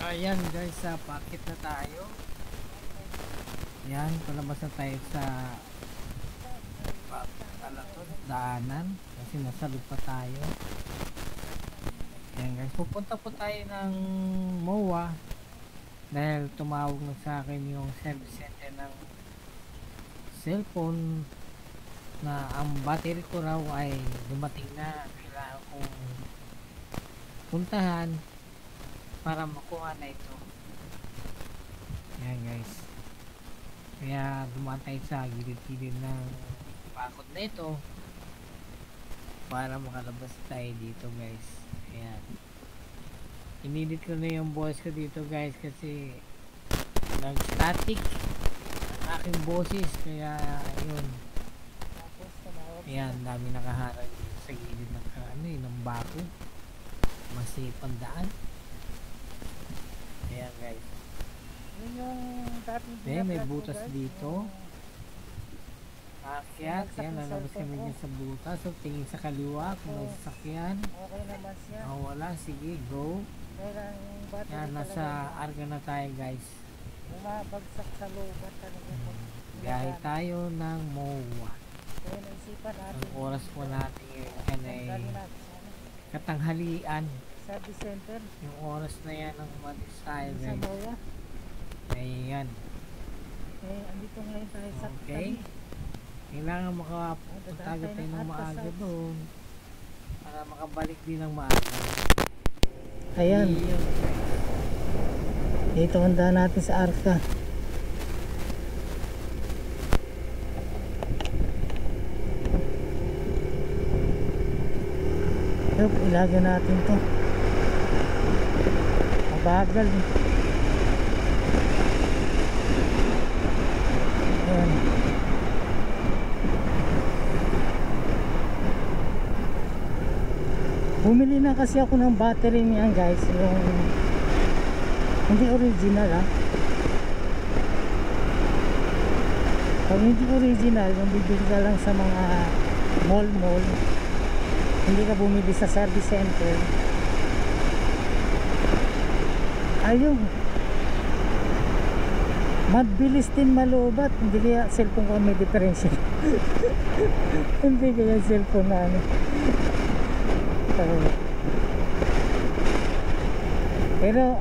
Ayan guys, sa packet na tayo. Ayan, palabas na tayo sa ano to, daanan kasi nasa lupa tayo. Ayan guys, pupunta po tayo ng MOA dahil tumawag na sa akin yung service center ng cellphone na ang battery ko raw ay dumating na. Kailangan kong puntahan para makuha na ito. Ayan guys, kaya dumaan tayo sa gilid-gilid ng pakot na ito para makalabas tayo dito guys. Ayan, inedit ko na yung voice ko dito guys kasi nag-static ang aking boses, kaya yun. Ayan, dami nakaharang sa gilid ng ng bako, masipang daan. Ayan guys, may butas dito. Akyat, yan, lalabas kami dyan sa butas. So tingin sa kaliwa kung may sasakyan. Okay naman siya. Wala, sige, go. Yan, nasa Arga na tayo guys. Bumabagsak sa lubat talaga. Biyahe tayo ng MOA. Kaya naisipan natin. Ang oras po natin ngayon ay katanghalian. Service center. Yung oras na yan ng umalis tayo Sa guys. MOA. Ayan. Andito ngayon tayo sa Okay. Kailangan makapunta tayo ng maaga doon para makabalik din ng maaga. Ayan. Dito handa natin sa Arca. Yup, ilagay natin to. Mabagal. Ayan. Bumili na kasi ako ng battery niyan guys, yung hindi original Pag hindi original, yung bibili ka lang sa mga mall, hindi ka bumili sa service center. Ayun, mabilis din malubat. Hindi kaya cellphone ko may differential. Hindi kaya cellphone na pero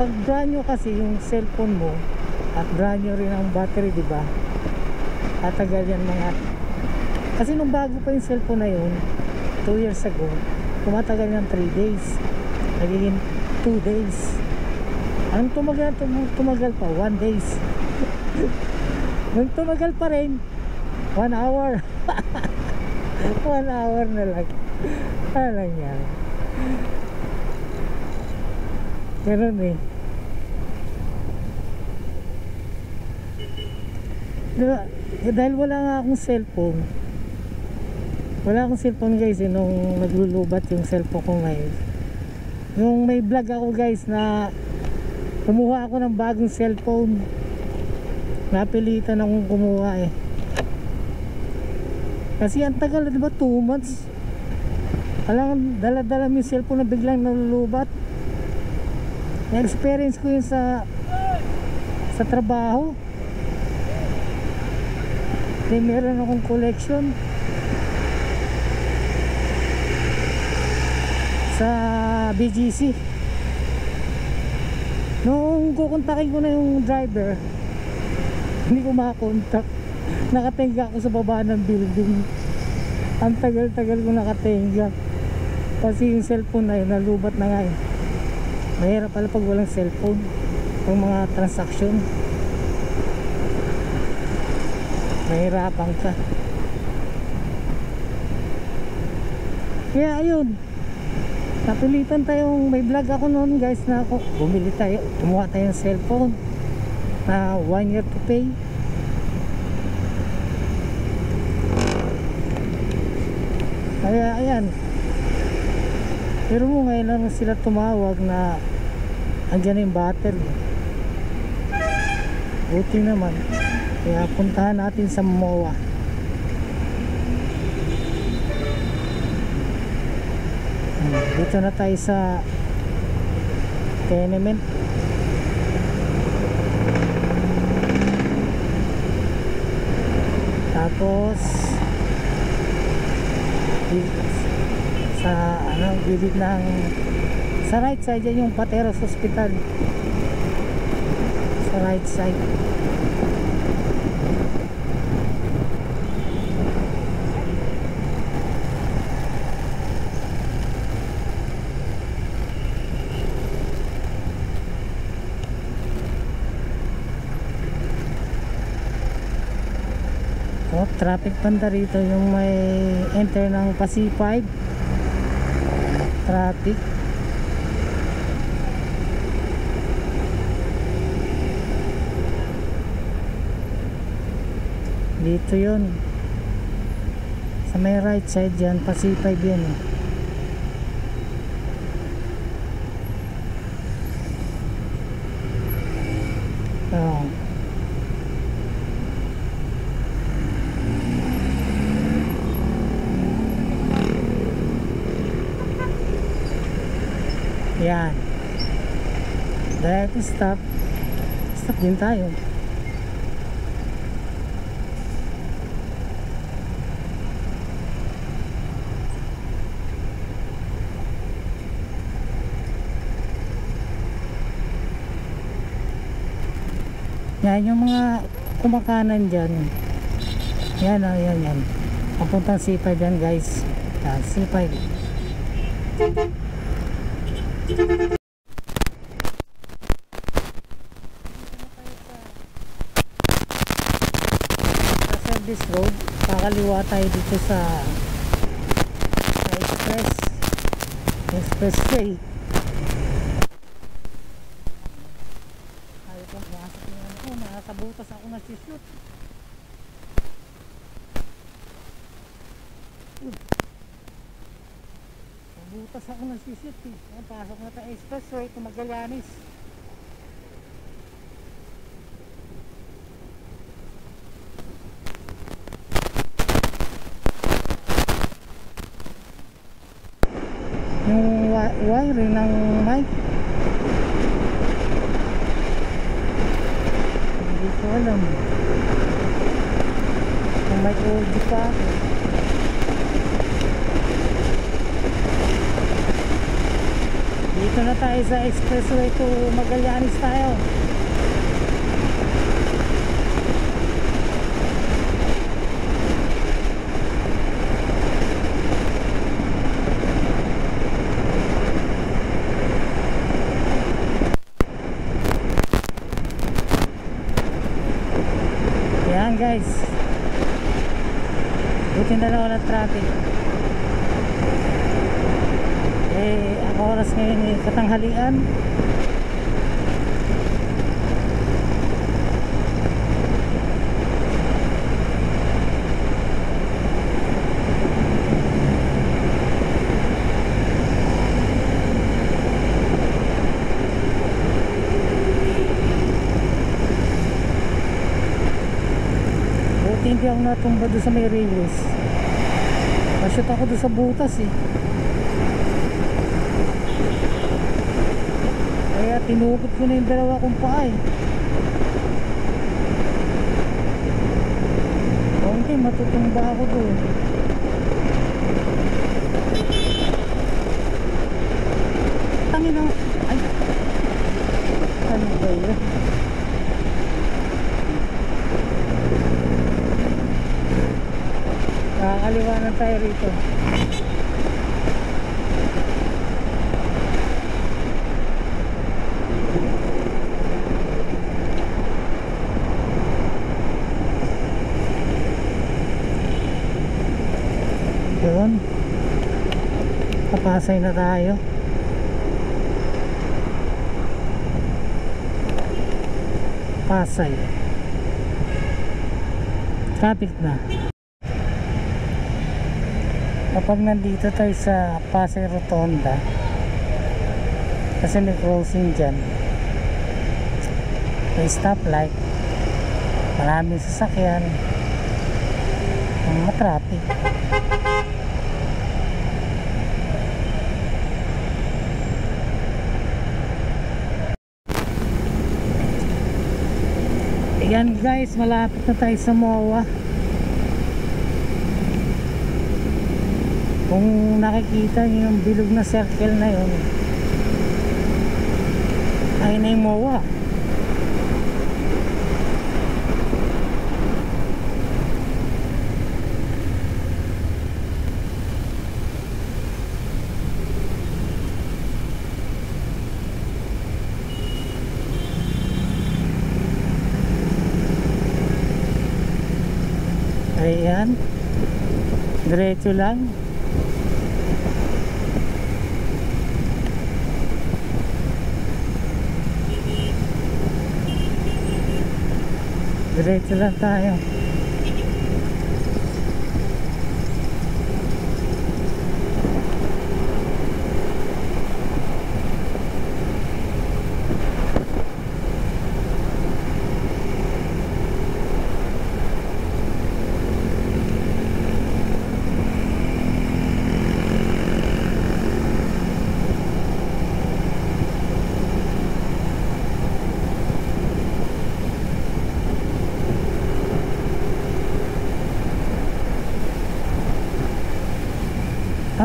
pag brand new kasi yung cellphone mo at brand new rin ang battery, diba, tatagal yan kasi nung bago pa yung cellphone na yun 2 years ago, tumatagal yan 3 days, nagiging 2 days. Ang tumagal pa 1 days. Nung tumagal pa rin 1 hour. 1 hour na lang. Ano lang yan, ganun diba? Dahil wala nga akong cellphone guys nung naglulubat yung cellphone ko ngayon. Yung may vlog ako guys na kumuha ako ng bagong cellphone, napilitan akong kumuha kasi ang tagal, diba, 2 months. Alam, dala-dala mo yung cellphone na biglang nalulubat. Na-experience ko yun sa trabaho. Meron akong collection sa BGC. Nung kukontakin ko na yung driver, hindi ko makakontak. Nakatenga ako sa baba ng building. Ang tagal-tagal ko nakatenga kasi yung cellphone na yun nalubat na nga Mahirap pala pag walang cellphone yung mga transaction, mahirapan ka. Kaya ayun, napilitan tayong, may vlog ako noon guys na ako kumuha tayo ng cellphone na 1 year to pay. Kaya ayan, pero mo ngayon lang sila tumawag na andyan yung battery. Buti naman, kaya puntahan natin sa MOA. Dito na tayo sa tenement. Tapos sa gilid ng sa right side yan yung Pateros Hospital, sa right side. Traffic banda rito yung may enter ng Pasipag traffic. Dito yun sa may right side yan, Pasipag yan eh. Oh. Yan. Direct stop. Stop din tayo. Yan yung mga kumakanan dyan. Yan o, yan. Papuntang C5 yan guys. Yan, C5. Sa service road, kakaliwa tayo dito sa expressway. Ayaw kong pumasok yung ano ko, nakakabutas ako na shoot. Butas ako ng sisit eh. Pasok na tayo expressway to Magallanes. Yung wiring ng mic, hindi ko alam kung may audio pa ako. Dito na tayo sa expressway to Magallanes tayo. Yan guys, buti na lang walang traffic. Ang oras ngayon ay katanghalian. Buti hindi ako natumba doon sa may railways. Masyot ako doon sa butas eh. Kaya tinukot ko na yung dalawa kong paa eh. Okay, matutumba ako doon. Tangin na. Ay, ano ba yun? Kakaliwanan tayo rito. Yun, papasay na tayo. Pasay, traffic na. Kapag nandito tayo sa Pasay Rotonda, kasi may crossing dyan, may stoplight, maraming sasakyan, mga traffic. Yan guys, malapit na tayo sa MOA. Kung nakikita niyo yung bilog na circle na yun, ay na yung MOA. Ayan, diretso lang. Diretso lang tayo.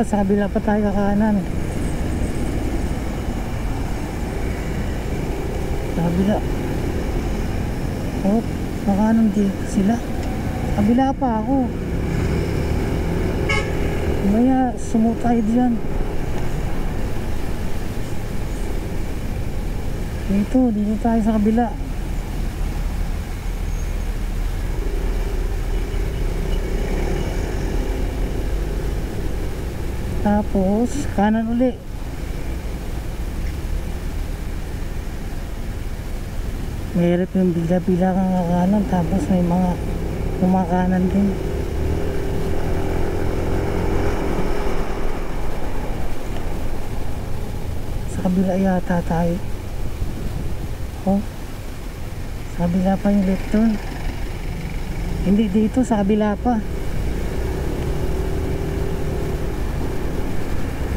Sa kabila pa tayo kakanan. Sa kabila. Oh, kakanan dito sila. Kabila pa ako. Maya sumutay diyan. Dito tayo sa kabila. Tapos kanan uli. Mayroon yung bila-bila kang kanan, tapos may mga kumakanan din. Sa kabila yata tayo. Oh, sa kabila pa yung left turn. Hindi, dito sa kabila pa.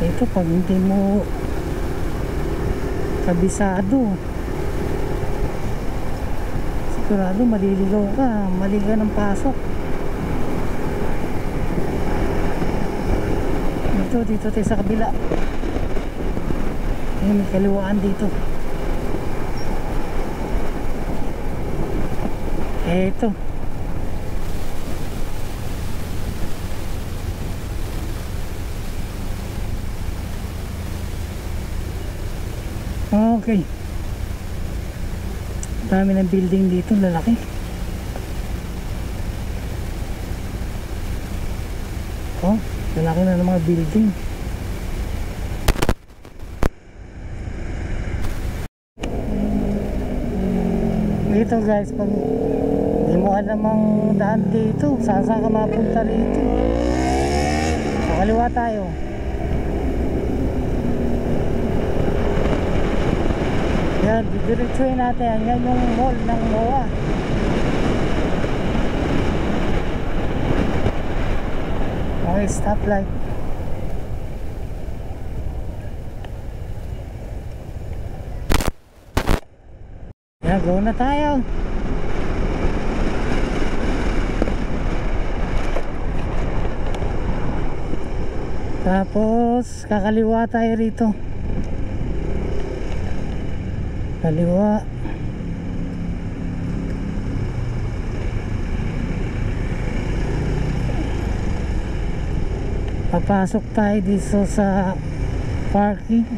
Ito pag hindi mo kabisado, sigurado maliligaw ka, mali ka ng pasok. Dito tayo sa kabila. May kaliwaan dito. Ito. Okay. Dami ng building dito, lalaki. Oh, lalaki na ng mga building. Dito guys, pag hindi mo alamang daan dito, saan ka mapunta rito. So, kaliwa tayo. Yan, didiretsuhin natin. Yan yung mall ng MOA. Okay, stoplight. Yan, go na tayo. Tapos kakaliwa tayo rito. Kaliwa. Papasok tayo dito sa parking.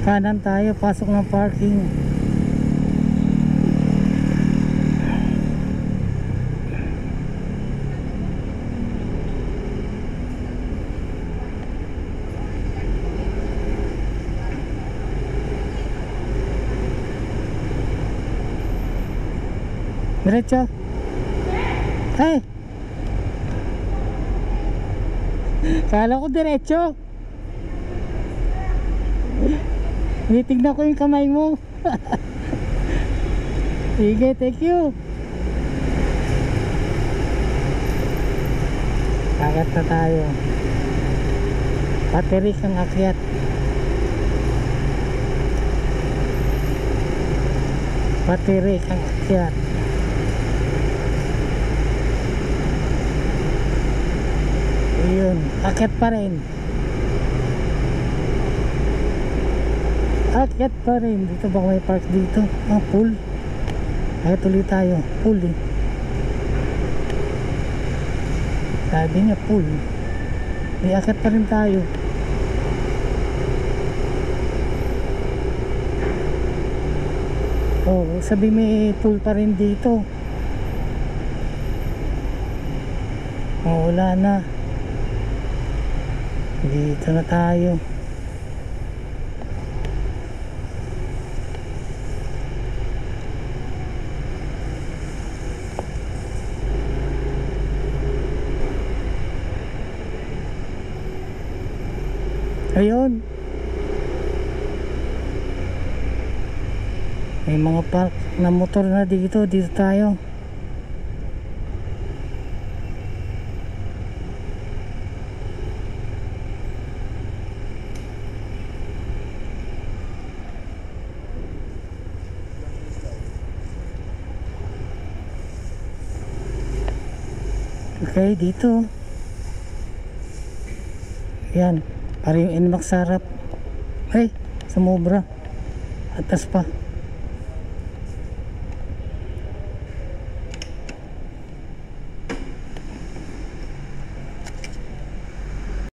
Kanan tayo, pasok ng parking. Diretso. Hey! Kala ko diretso. Tinitignan ko yung kamay mo. Sige, thank you. Akyat na tayo. Paterik ang akyat. Patirik ang akyat. Ayun, akyat pa rin. Akyat pa rin. Dito ba may park dito? Ah, pool. Ay, tuloy tayo. Pool eh. Sabi niya pool. May akyat pa rin tayo. Oh, sabi may pool pa rin dito. Oh, wala na. Dito na tayo. Ayun. May mga park na motor na dito. Dito tayo. Okay, dito. Yan. Parang yung Inmax sarap. Ay, sumobra. Atas pa.